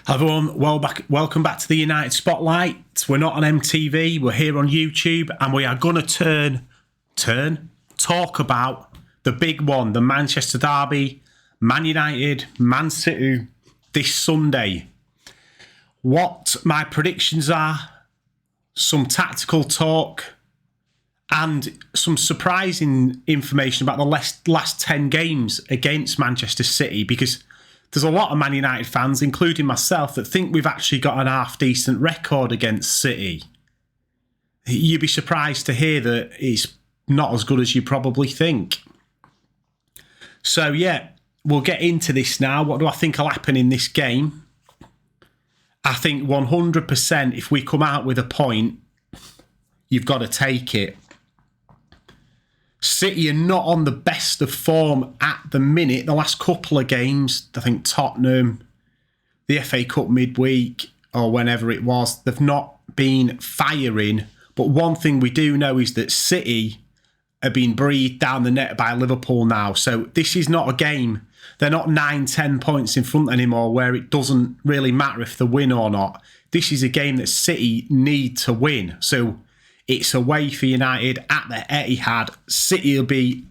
Everyone, welcome back to the United Spotlight. We're not on MTV, we're here on YouTube, and we are going to talk about the big one, the Manchester derby, Man United, Man City, this Sunday. What my predictions are, some tactical talk, and some surprising information about the last 10 games against Manchester City, because there's a lot of Man United fans, including myself, that think we've actually got an half-decent record against City. You'd be surprised to hear that it's not as good as you probably think. So, yeah, we'll get into this now. What do I think will happen in this game? I think 100% if we come out with a point, you've got to take it. City are not on the best of form at the minute. The last couple of games, I think Tottenham, the FA Cup midweek, or whenever it was, they've not been firing. But one thing we do know is that City are being breathed down the net by Liverpool now. So this is not a game. They're not 9-10 points in front anymore where it doesn't really matter if they win or not. This is a game that City need to win. So it's away for United at the Etihad. City will be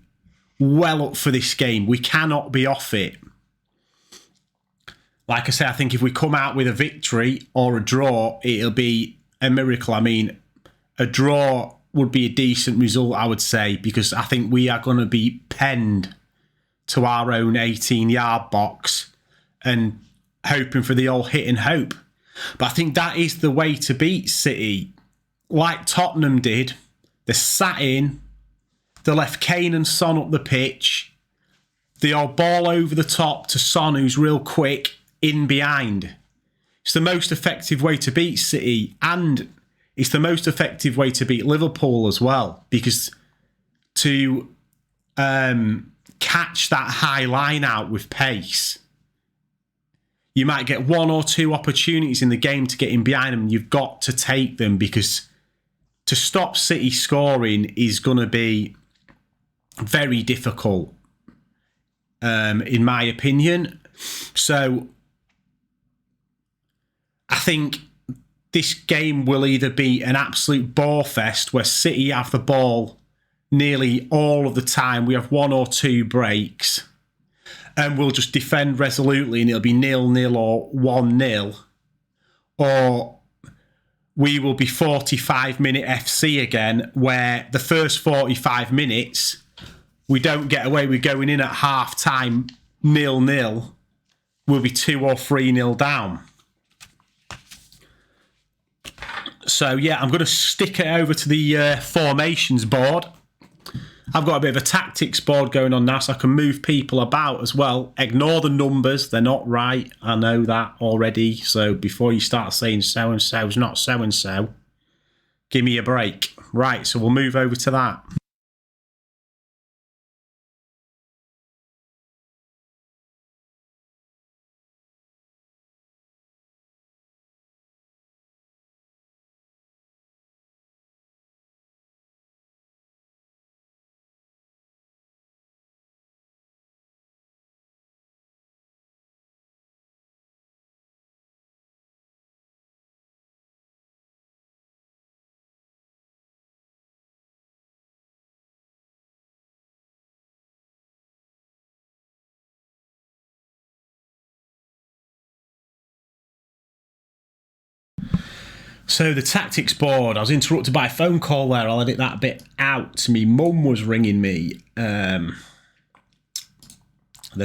well up for this game. We cannot be off it. Like I say, I think if we come out with a victory or a draw, it'll be a miracle. I mean, a draw would be a decent result, I would say, because I think we are going to be penned to our own 18-yard box and hoping for the old hit and hope. But I think that is the way to beat City. Like Tottenham did, they sat in, they left Kane and Son up the pitch, they all ball over the top to Son, who's real quick, in behind. It's the most effective way to beat City, and it's the most effective way to beat Liverpool as well, because to catch that high line out with pace, you might get one or two opportunities in the game to get in behind them, and you've got to take them, because to stop City scoring is going to be very difficult, in my opinion. So I think this game will either be an absolute bore fest where City have the ball nearly all of the time. We have one or two breaks and we'll just defend resolutely and it'll be 0-0 or 1-0. Or we will be 45-minute FC again, where the first 45 minutes, we don't get away with going in at half-time 0-0. We'll be 2 or 3-0 down. So, yeah, I'm going to stick it over to the formations board. I've got a bit of a tactics board going on now, so I can move people about as well. Ignore the numbers. They're not right. I know that already. So before you start saying so-and-so's not so-and-so, give me a break. Right, so we'll move over to that. So the tactics board, I was interrupted by a phone call there. I'll edit that bit out. My mum was ringing me. The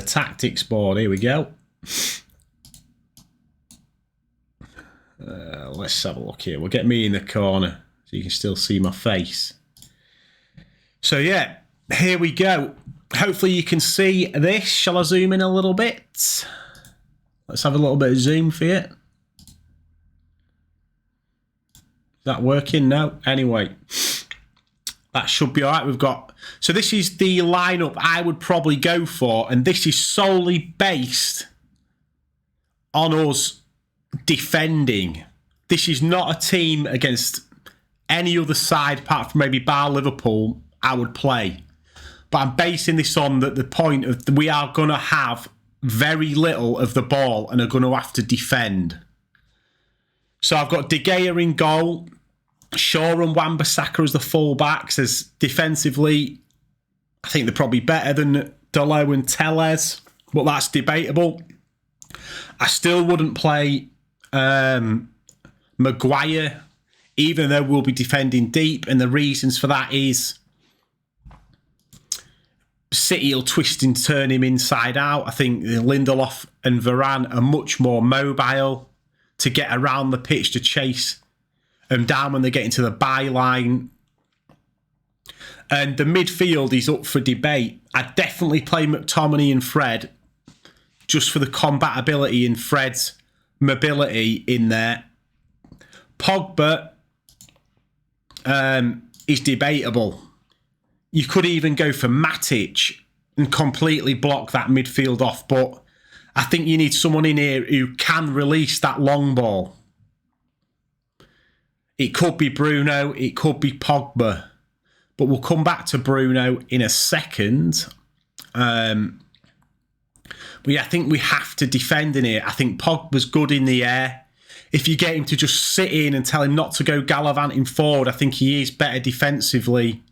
tactics board, here we go. Let's have a look here. We'll get me in the corner so you can still see my face. So yeah, here we go. Hopefully you can see this. Shall I zoom in a little bit? Let's have a little bit of zoom for you. That working? No. Anyway, that should be all right. We've got... So this is the lineup I would probably go for, and this is solely based on us defending. This is not a team against any other side, apart from maybe bar Liverpool, I would play. But I'm basing this on the point of we are going to have very little of the ball and are going to have to defend. So I've got De Gea in goal, Shaw and Wan-Bissaka as the full-backs, as defensively, I think they're probably better than Dalot and Tellez, but that's debatable. I still wouldn't play Maguire, even though we'll be defending deep, and the reasons for that is City will twist and turn him inside out. I think Lindelof and Varane are much more mobile to get around the pitch to chase them down when they get into the byline. And the midfield is up for debate. I'd definitely play McTominay and Fred just for the compatibility in Fred's mobility in there. Pogba is debatable. You could even go for Matic and completely block that midfield off, but I think you need someone in here who can release that long ball. It could be Bruno, it could be Pogba, but we'll come back to Bruno in a second. But yeah, I think we have to defend in here. I think Pogba's good in the air. If you get him to just sit in and tell him not to go gallivanting forward, I think he is better defensively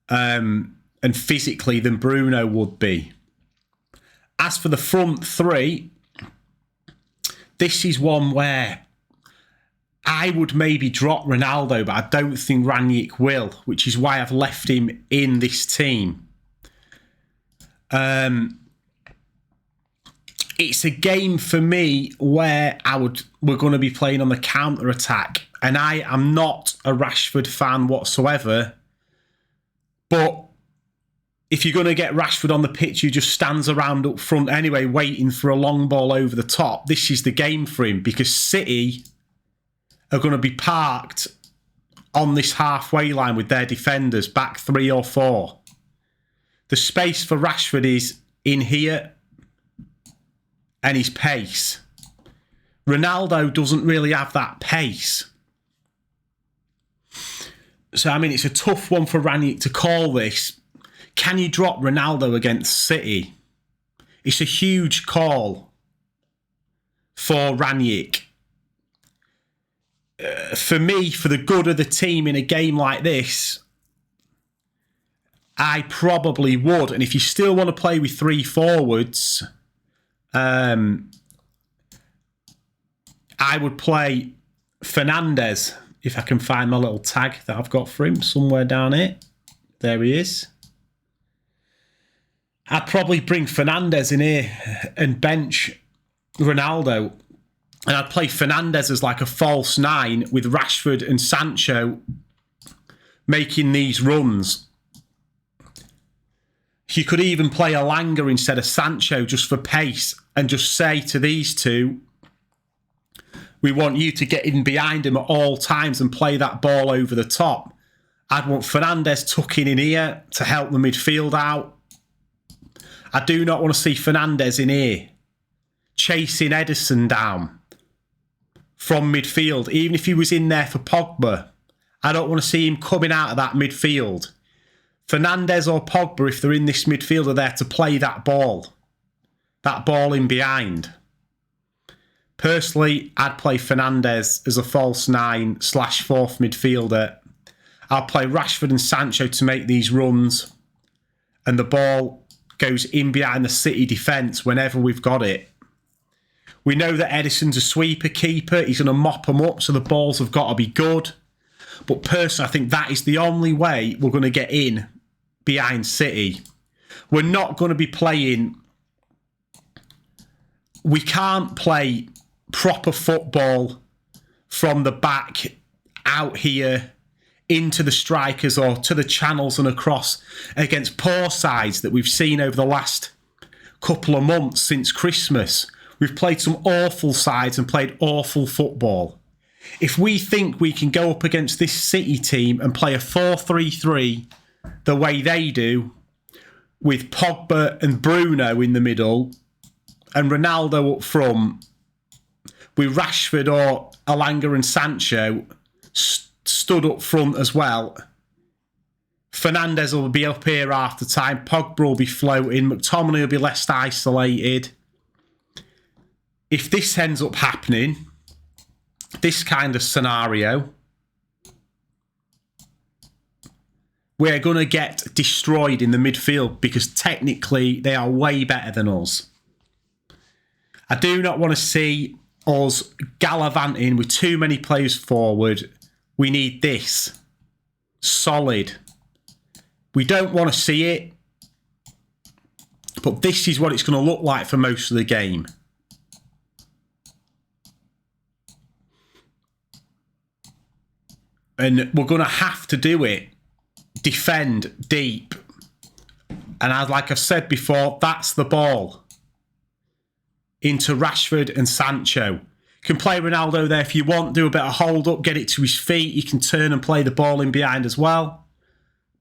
and physically than Bruno would be. As for the front three, this is one where I would maybe drop Ronaldo, but I don't think Ranić will, which is why I've left him in this team. It's a game for me where we're going to be playing on the counter-attack, and I am not a Rashford fan whatsoever. But if you're going to get Rashford on the pitch, who just stands around up front anyway, waiting for a long ball over the top, this is the game for him, because City are going to be parked on this halfway line with their defenders, back 3 or 4. The space for Rashford is in here and his pace. Ronaldo doesn't really have that pace. So, I mean, it's a tough one for Ranić to call this. Can you drop Ronaldo against City? It's a huge call for Ranić. For me, for the good of the team in a game like this, I probably would. And if you still want to play with 3 forwards, I would play Fernandes, if I can find my little tag that I've got for him somewhere down here. There he is. I'd probably bring Fernandes in here and bench Ronaldo. And I'd play Fernandes as like a false 9 with Rashford and Sancho making these runs. You could even play Elanga instead of Sancho just for pace and just say to these two, we want you to get in behind him at all times and play that ball over the top. I'd want Fernandes tucking in here to help the midfield out. I do not want to see Fernandes in here chasing Ederson down from midfield. Even if he was in there for Pogba, I don't want to see him coming out of that midfield. Fernandes or Pogba, if they're in this midfield, are there to play that ball in behind. Personally, I'd play Fernandes as a false 9/4th midfielder. I'll play Rashford and Sancho to make these runs, and the ball goes in behind the City defence whenever we've got it. We know that Ederson's a sweeper keeper. He's going to mop them up, so the balls have got to be good. But personally, I think that is the only way we're going to get in behind City. We're not going to be playing... We can't play proper football from the back out here into the strikers or to the channels and across against poor sides that we've seen over the last couple of months since Christmas. We've played some awful sides and played awful football. If we think we can go up against this City team and play a 4-3-3 the way they do, with Pogba and Bruno in the middle and Ronaldo up front, with Rashford or Elanga and Sancho stood up front as well, Fernandes will be up here after time. Pogba will be floating. McTominay will be less isolated. If this ends up happening, this kind of scenario, we're going to get destroyed in the midfield because technically they are way better than us. I do not want to see us gallivanting with too many players forward. We need this. Solid. We don't want to see it. But this is what it's going to look like for most of the game. And we're going to have to do it. Defend deep. And like I've said before, that's the ball. Into Rashford and Sancho. You can play Ronaldo there if you want. Do a bit of hold up. Get it to his feet. You can turn and play the ball in behind as well.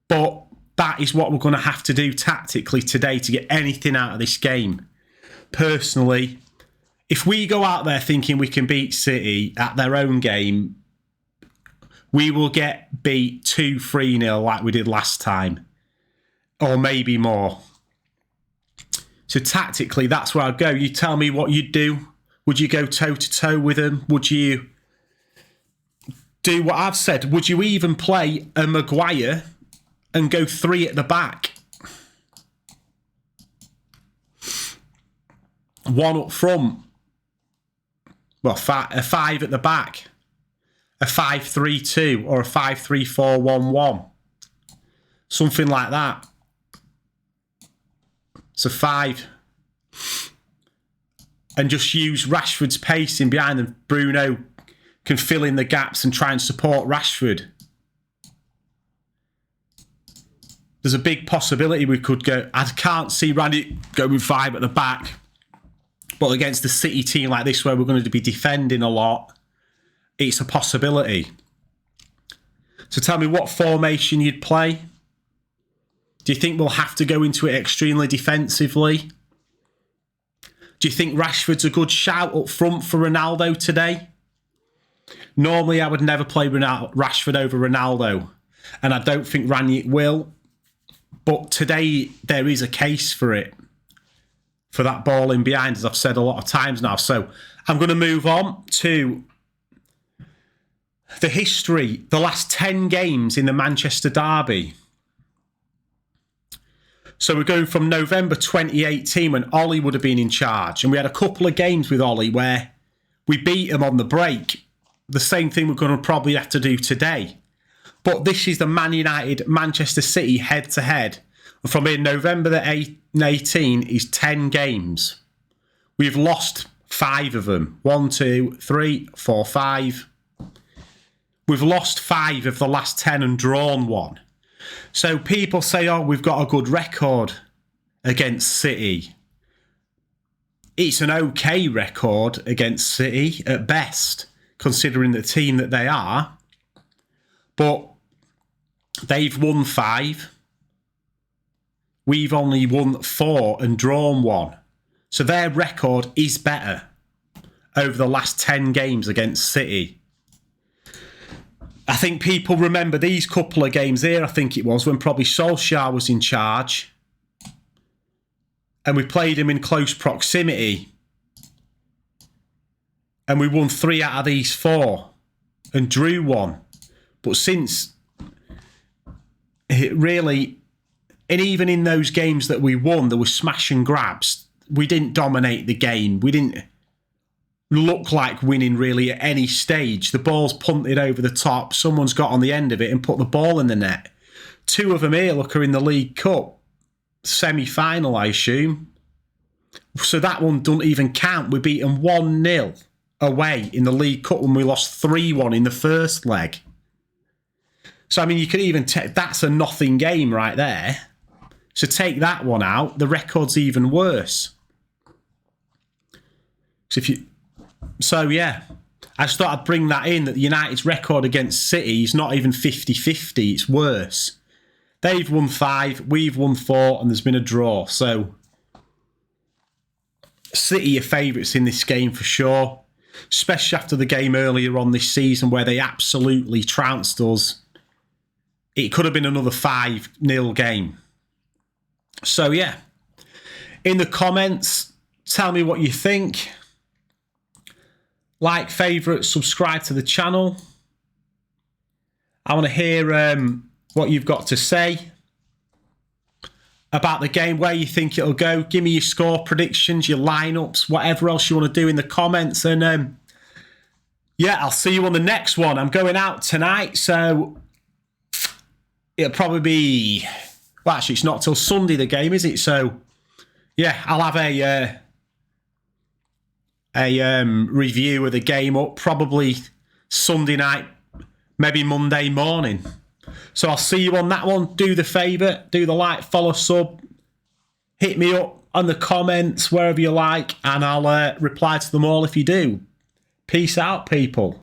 But that is what we're going to have to do tactically today to get anything out of this game. Personally, if we go out there thinking we can beat City at their own game, we will get beat 2-3-0 like we did last time. Or maybe more. So tactically, that's where I'd go. You tell me what you'd do. Would you go toe-to-toe with them? Would you do what I've said? Would you even play a Maguire and go 3 at the back? 1 up front. Well, a 5 at the back. A 5-3-2 or a 5-3-4-1-1. Something like that. So 5. And just use Rashford's pace in behind them. Bruno can fill in the gaps and try and support Rashford. There's a big possibility we could go. I can't see Randy going with 5 at the back. But against the City team like this, where we're going to be defending a lot, it's a possibility. So tell me what formation you'd play. Do you think we'll have to go into it extremely defensively? Do you think Rashford's a good shout up front for Ronaldo today? Normally, I would never play Rashford over Ronaldo. And I don't think Ranić will. But today, there is a case for it. For that ball in behind, as I've said a lot of times now. So I'm going to move on to the history, the last 10 games in the Manchester derby. So we're going from November 2018 when Ollie would have been in charge. And we had a couple of games with Ollie where we beat him on the break. The same thing we're going to probably have to do today. But this is the Man United Manchester City head-to-head. And from in November the 18 is 10 games. We've lost 5 of them. 1, 2, 3, 4, 5. We've lost 5 of the last 10 and drawn 1. So people say, oh, we've got a good record against City. It's an okay record against City at best, considering the team that they are. But they've won 5. We've only won 4 and drawn 1. So their record is better over the last 10 games against City. I think people remember these couple of games here, I think it was, when probably Solskjaer was in charge. And we played him in close proximity. And we won 3 out of these 4 and drew 1. But since it really, and even in those games that we won, there were smash and grabs. We didn't dominate the game. We didn't look like winning really at any stage. The ball's punted over the top. Someone's got on the end of it and put the ball in the net. 2 of them here, look, are in the League Cup semi-final, I assume. So that one doesn't even count. We beat them 1-0 away in the League Cup when we lost 3-1 in the first leg. So, I mean, you could even take... That's a nothing game right there. So take that one out. The record's even worse. So yeah, I just thought I'd bring that in, that United's record against City is not even 50-50. It's worse. They've won 5, we've won 4, and there's been a draw. So City are favourites in this game for sure, especially after the game earlier on this season where they absolutely trounced us it could have been another 5-0 game. So, yeah. In the comments, tell me what you think. Like, favourite, subscribe to the channel. I want to hear what you've got to say about the game, where you think it'll go. Give me your score predictions, your lineups, whatever else you want to do in the comments. And yeah, I'll see you on the next one. I'm going out tonight, so it'll probably be... Well, actually, it's not till Sunday, the game, is it? So, yeah, I'll have a review of the game up probably Sunday night, maybe Monday morning. So I'll see you on that one. Do the favour, do the like, follow, sub, hit me up on the comments, wherever you like, and I'll reply to them all if you do. Peace out, people.